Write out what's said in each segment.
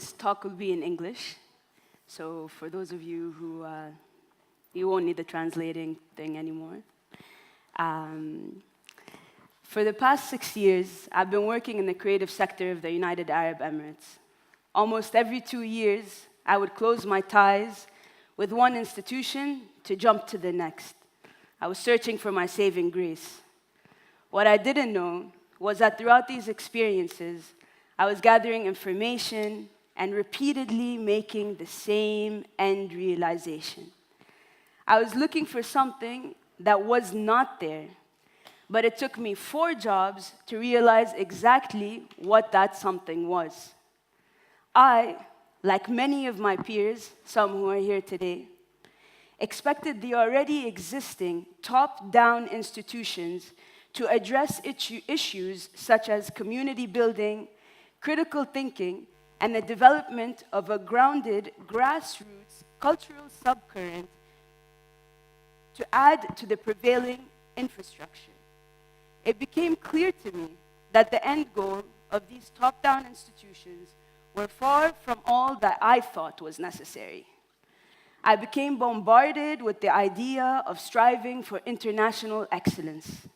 this talk will be in English. So for those of you who, you won't need the translating thing anymore. For the past 6 years, I've been working in the creative sector of the United Arab Emirates. Almost every 2 years, I would close my ties with one institution to jump to the next. I was searching for my saving grace. What I didn't know was that throughout these experiences, I was gathering information and repeatedly making the same end realization. I was looking for something that was not there, but it took me 4 jobs to realize exactly what that something was. I, like many of my peers, some who are here today, expected the already existing top-down institutions to address issues such as community building, critical thinking, and the development of a grounded, grassroots cultural subcurrent to add to the prevailing infrastructure. It became clear to me that the end goal of these top-down institutions were far from all that I thought was necessary. I became bombarded with the idea of striving for international excellence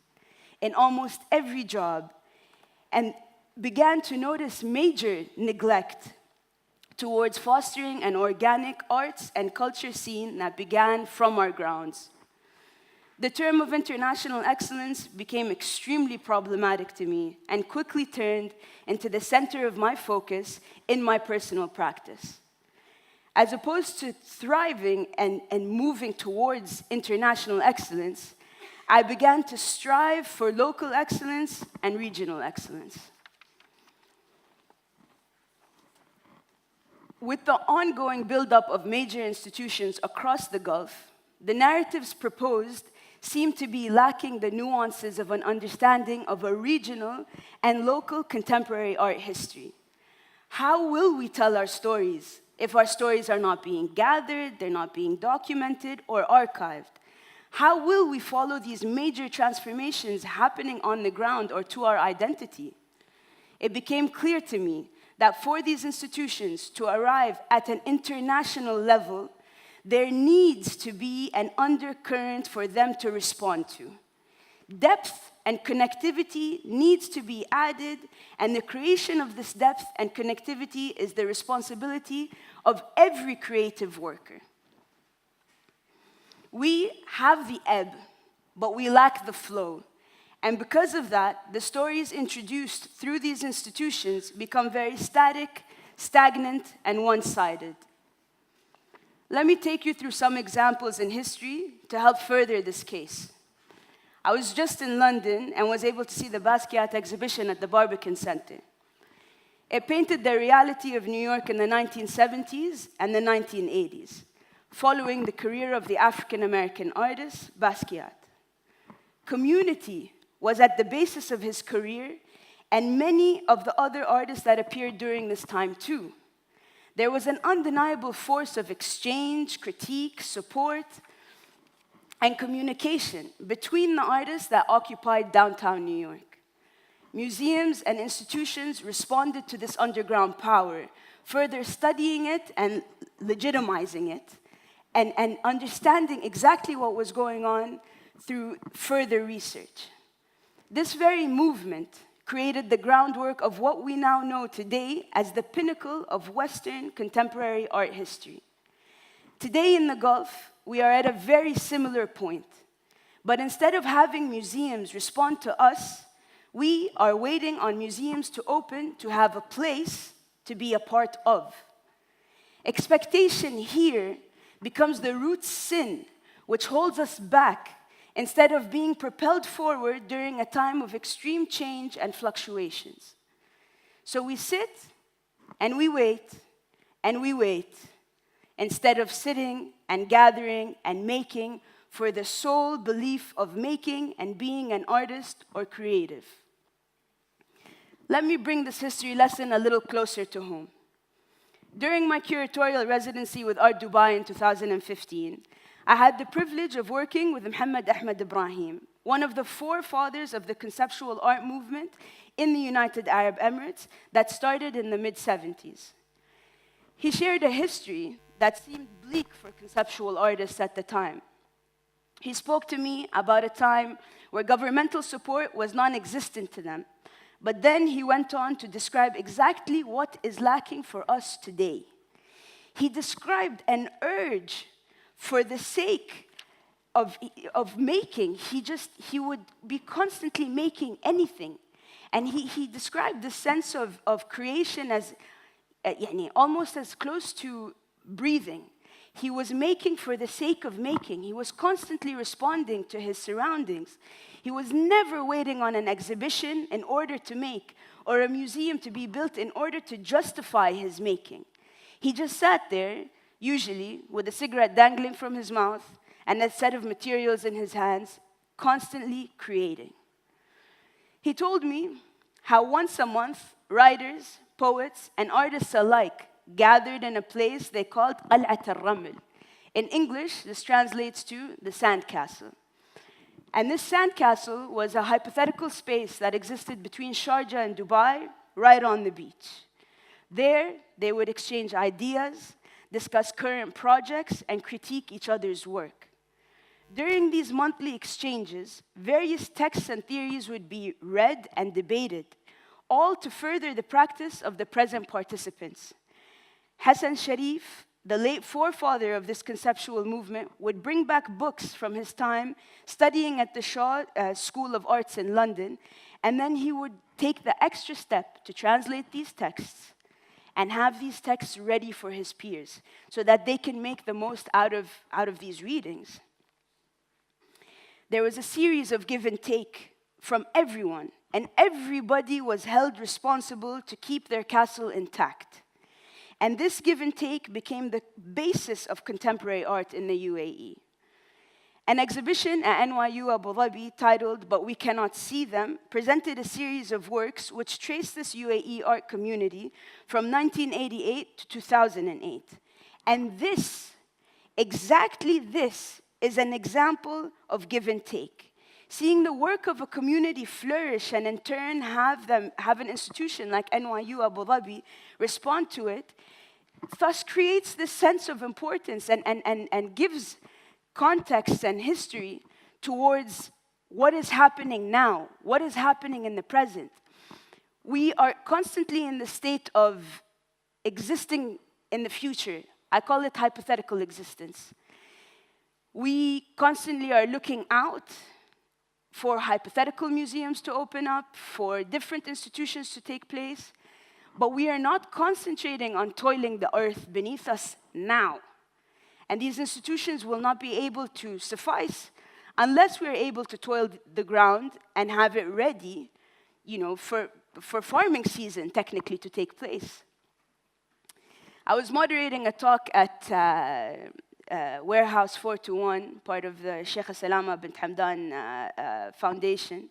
in almost every job, and began to notice major neglect towards fostering an organic arts and culture scene that began from our grounds. The term of international excellence became extremely problematic to me and quickly turned into the center of my focus in my personal practice. As opposed to thriving and moving towards international excellence, I began to strive for local excellence and regional excellence. With the ongoing buildup of major institutions across the Gulf, the narratives proposed seem to be lacking the nuances of an understanding of a regional and local contemporary art history. How will we tell our stories if our stories are not being gathered, they're not being documented or archived? How will we follow these major transformations happening on the ground or to our identity? It became clear to me that for these institutions to arrive at an international level, there needs to be an undercurrent for them to respond to. Depth and connectivity needs to be added, and the creation of this depth and connectivity is the responsibility of every creative worker. We have the ebb, but we lack the flow. And because of that, the stories introduced through these institutions become very static, stagnant, and one-sided. Let me take you through some examples in history to help further this case. I was just in London and was able to see the Basquiat exhibition at the Barbican Center. It painted the reality of New York in the 1970s and the 1980s, following the career of the African-American artist, Basquiat. Community was at the basis of his career, and many of the other artists that appeared during this time too. There was an undeniable force of exchange, critique, support, and communication between the artists that occupied downtown New York. Museums and institutions responded to this underground power, further studying it and legitimizing it, and understanding exactly what was going on through further research. This very movement created the groundwork of what we now know today as the pinnacle of Western contemporary art history. Today in the Gulf, we are at a very similar point. But instead of having museums respond to us, we are waiting on museums to open to have a place to be a part of. Expectation here becomes the root sin which holds us back instead of being propelled forward during a time of extreme change and fluctuations. So we sit and we wait and we wait instead of sitting and gathering and making for the sole belief of making and being an artist or creative. Let me bring this history lesson a little closer to home. During my curatorial residency with Art Dubai in 2015, I had the privilege of working with Mohammed Ahmed Ibrahim, one of the forefathers of the conceptual art movement in the United Arab Emirates that started in the mid-70s. He shared a history that seemed bleak for conceptual artists at the time. He spoke to me about a time where governmental support was non-existent to them. But then he went on to describe exactly what is lacking for us today. He described an urge for the sake of making. He would be constantly making anything. And he described the sense of creation as almost as close to breathing. He was making for the sake of making. He was constantly responding to his surroundings. He was never waiting on an exhibition in order to make, or a museum to be built in order to justify his making. He just sat there, usually with a cigarette dangling from his mouth and a set of materials in his hands, constantly creating. He told me how once a month, writers, poets, and artists alike gathered in a place they called Qal'at al-Raml. In English, this translates to the sandcastle. And this sandcastle was a hypothetical space that existed between Sharjah and Dubai, right on the beach. There, they would exchange ideas, discuss current projects, and critique each other's work. During these monthly exchanges, various texts and theories would be read and debated, all to further the practice of the present participants. Hassan Sharif, the late forefather of this conceptual movement, would bring back books from his time studying at the Shaw School of Arts in London, and then he would take the extra step to translate these texts and have these texts ready for his peers so that they can make the most out of these readings. There was a series of give and take from everyone, and everybody was held responsible to keep their castle intact. And this give and take became the basis of contemporary art in the UAE. An exhibition at NYU Abu Dhabi titled "But We Cannot See Them" presented a series of works which traced this UAE art community from 1988 to 2008. And this, exactly this, is an example of give and take. Seeing the work of a community flourish and in turn have an institution like NYU Abu Dhabi respond to it, thus creates this sense of importance and gives context and history towards what is happening now, what is happening in the present. We are constantly in the state of existing in the future. I call it hypothetical existence. We constantly are looking out for hypothetical museums to open up, for different institutions to take place, but we are not concentrating on toiling the earth beneath us now. And these institutions will not be able to suffice unless we are able to toil the ground and have it ready, for farming season, technically, to take place. I was moderating a talk at Warehouse 421, part of the Sheikh Salama bint Hamdan Foundation.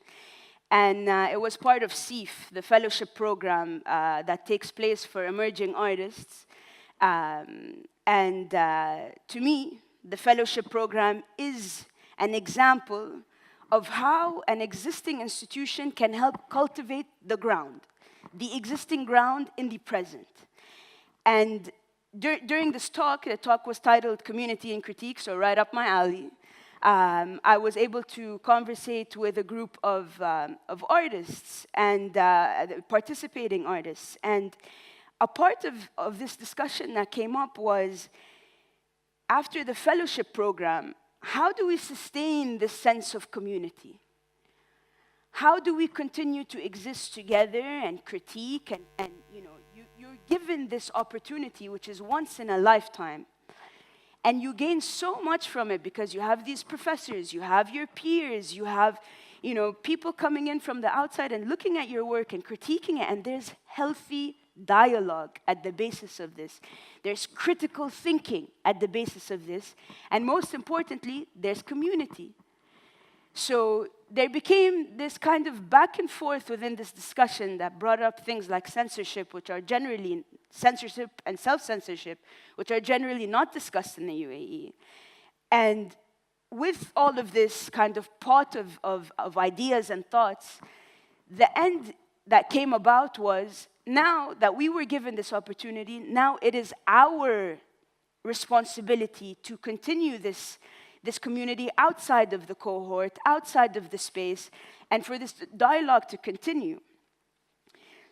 And it was part of SEEF, the fellowship program that takes place for emerging artists. To me, the fellowship program is an example of how an existing institution can help cultivate the ground, the existing ground in the present. And during this talk, the talk was titled Community and Critique, so right up my alley. I was able to conversate with a group of artists and participating artists. And a part of this discussion that came up was, after the fellowship program, how do we sustain this sense of community? How do we continue to exist together and critique and you're given this opportunity, which is once in a lifetime, and you gain so much from it because you have these professors, you have your peers, you have people coming in from the outside and looking at your work and critiquing it, and there's healthy dialogue at the basis of this. There's critical thinking at the basis of this, and most importantly, there's community. So there became this kind of back and forth within this discussion that brought up things like censorship, which are generally censorship and self-censorship, which are generally not discussed in the UAE. And with all of this kind of pot of ideas and thoughts, the end that came about was now that we were given this opportunity, now it is our responsibility to continue this community outside of the cohort, outside of the space, and for this dialogue to continue.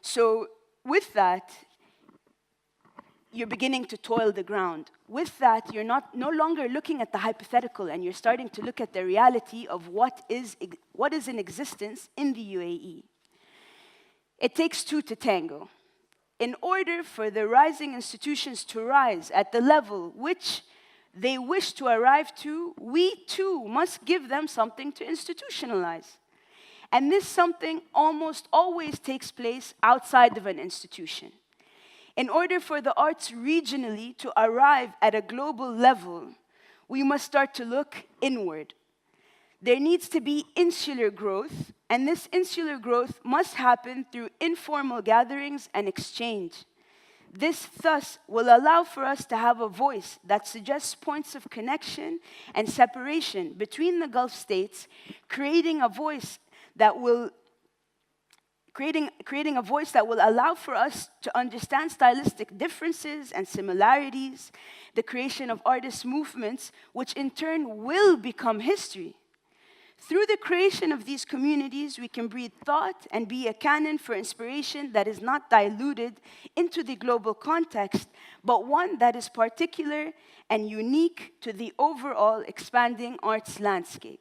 So with that, you're beginning to toil the ground. With that, you're no longer looking at the hypothetical, and you're starting to look at the reality of what is in existence in the UAE. It takes two to tango. In order for the rising institutions to rise at the level which they wish to arrive to, we too must give them something to institutionalize. And this something almost always takes place outside of an institution. In order for the arts regionally to arrive at a global level, we must start to look inward. There needs to be insular growth, and this insular growth must happen through informal gatherings and exchange. This thus will allow for us to have a voice that suggests points of connection and separation between the Gulf states, creating a voice that will allow for us to understand stylistic differences and similarities, the creation of artist movements, which in turn will become history. Through the creation of these communities, we can breathe thought and be a cannon for inspiration that is not diluted into the global context, but one that is particular and unique to the overall expanding arts landscape.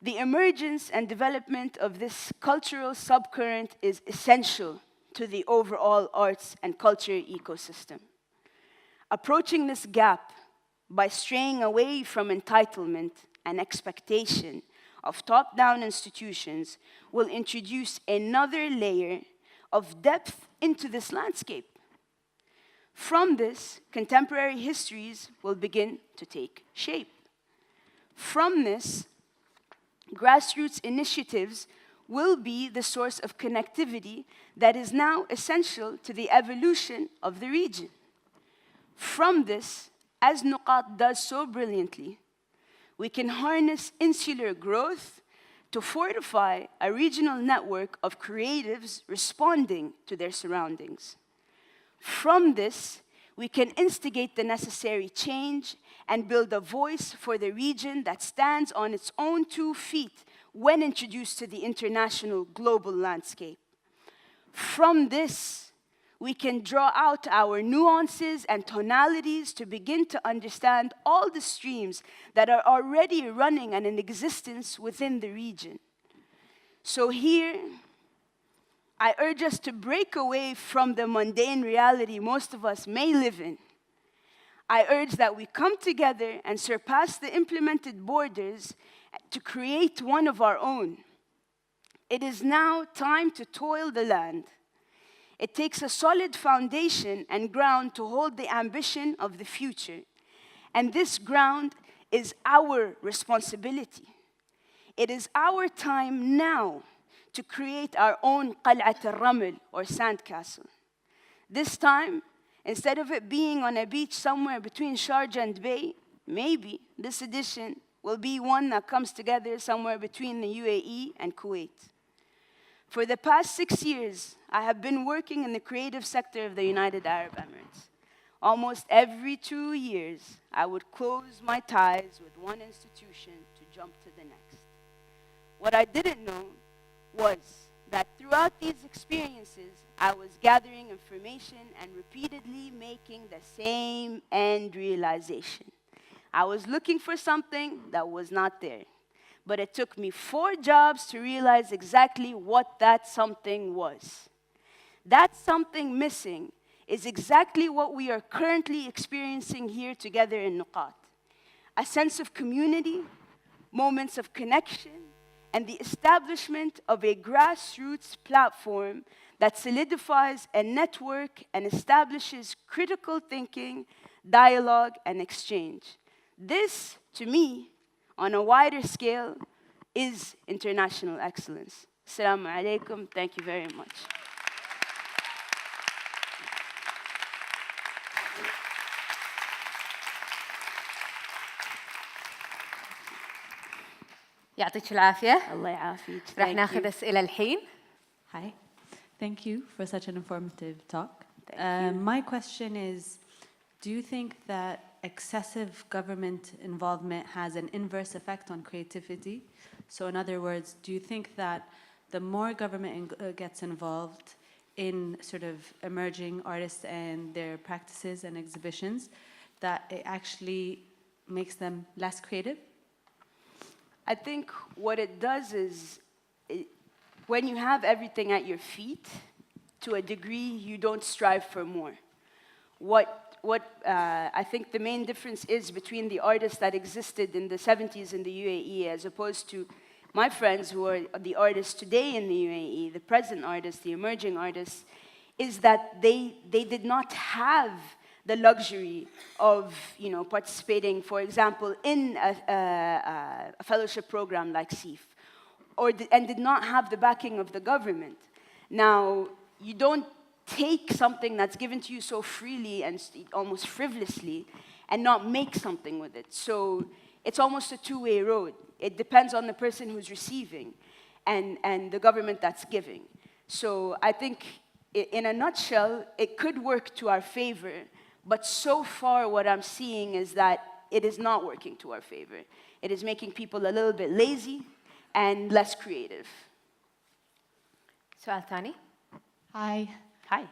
The emergence and development of this cultural subcurrent is essential to the overall arts and culture ecosystem. Approaching this gap by straying away from entitlement and expectation of top-down institutions will introduce another layer of depth into this landscape. From this, contemporary histories will begin to take shape. From this, grassroots initiatives will be the source of connectivity that is now essential to the evolution of the region. From this, as Nuqat does so brilliantly, we can harness insular growth to fortify a regional network of creatives responding to their surroundings. From this, we can instigate the necessary change and build a voice for the region that stands on its own 2 feet when introduced to the international global landscape. From this, we can draw out our nuances and tonalities to begin to understand all the streams that are already running and in existence within the region. So here, I urge us to break away from the mundane reality most of us may live in. I urge that we come together and surpass the implemented borders to create one of our own. It is now time to toil the land. It takes a solid foundation and ground to hold the ambition of the future. And this ground is our responsibility. It is our time now to create our own Qal'at al-Raml, or sandcastle. This time, instead of it being on a beach somewhere between Sharjah and Bay, maybe this edition will be one that comes together somewhere between the UAE and Kuwait. For the past 6 years, I have been working in the creative sector of the United Arab Emirates. Almost every 2 years, I would close my ties with one institution to jump to the next. What I didn't know was that throughout these experiences, I was gathering information and repeatedly making the same end realization. I was looking for something that was not there. But it took me 4 jobs to realize exactly what that something was. That something missing is exactly what we are currently experiencing here together in Nuqat. A sense of community, moments of connection, and the establishment of a grassroots platform that solidifies a network and establishes critical thinking, dialogue, and exchange. This, to me, on a wider scale, is international excellence. Assalamu alaikum. Thank you very much. يعطيك العافية. الله يعافيك. رح ناخذ أسئلة الحين. Hi. Thank you for such an informative talk. Thank you. My question is, do you think that excessive government involvement has an inverse effect on creativity? So in other words, do you think that the more government gets involved in sort of emerging artists and their practices and exhibitions, that it actually makes them less creative? I think what it does is, when you have everything at your feet, to a degree, you don't strive for more. What I think the main difference is between the artists that existed in the 70s in the UAE as opposed to my friends who are the artists today in the UAE, the present artists, the emerging artists, is that they did not have the luxury of participating, for example, in a fellowship program like SIF, and did not have the backing of the government. Now, you don't take something that's given to you so freely and almost frivolously and not make something with it. So it's almost a two-way road. It depends on the person who's receiving and the government that's giving. So I think, in a nutshell, it could work to our favor, but so far what I'm seeing is that it is not working to our favor. It is making people a little bit lazy and less creative. سؤال ثاني. Hi. Hi.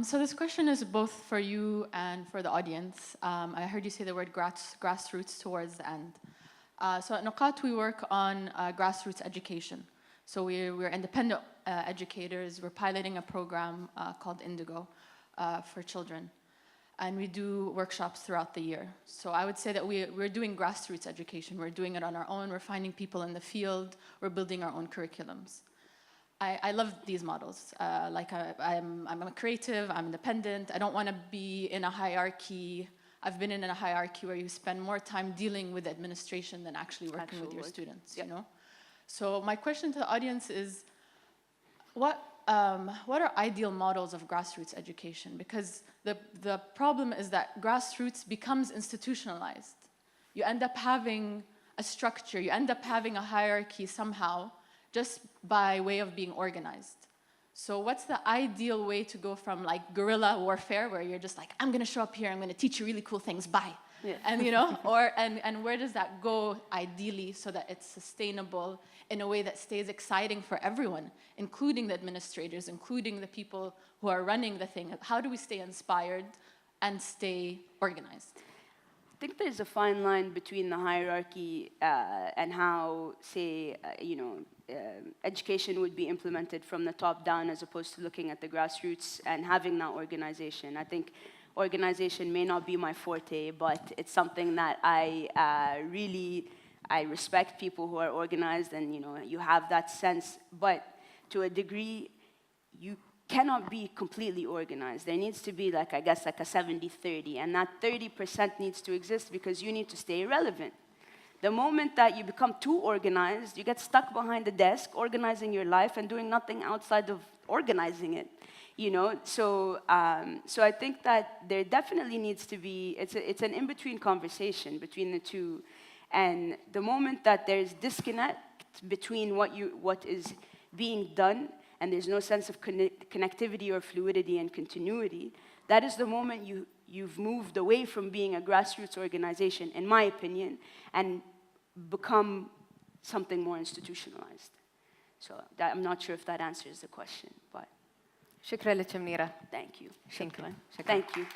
So this question is both for you and for the audience. I heard you say the word grassroots towards the end. So at Nuqat, we work on grassroots education. So we're independent educators. We're piloting a program called Indigo for children. And we do workshops throughout the year. So I would say that we're doing grassroots education. We're doing it on our own. We're finding people in the field. We're building our own curriculums. I love these models. I'm a creative, I'm independent. I don't want to be in a hierarchy. I've been in a hierarchy where you spend more time dealing with administration than actually working with your students, you know? So my question to the audience is, what are ideal models of grassroots education? Because the problem is that grassroots becomes institutionalized. You end up having a structure, you end up having a hierarchy somehow, just by way of being organized. So what's the ideal way to go from like guerrilla warfare, where you're just like, I'm gonna show up here, I'm gonna teach you really cool things, bye. Yeah. And and where does that go ideally so that it's sustainable in a way that stays exciting for everyone, including the administrators, including the people who are running the thing? How do we stay inspired and stay organized? I think there's a fine line between the hierarchy and how, say, education would be implemented from the top down as opposed to looking at the grassroots and having that organization. I think organization may not be my forte, but it's something that I respect people who are organized, and you have that sense. But to a degree, you cannot be completely organized. There needs to be, like, I guess, like a 70-30, and that 30% needs to exist because you need to stay relevant. The moment that you become too organized, you get stuck behind the desk, organizing your life and doing nothing outside of organizing it. So I think that there definitely needs to be, it's an in-between conversation between the two. And the moment that there's disconnect between what is being done and there's no sense of connectivity or fluidity and continuity, that is the moment you've moved away from being a grassroots organization, in my opinion, and become something more institutionalized. So I'm not sure if that answers the question, but... شكرا لك منيرة. Thank you. شكرا. Thank you.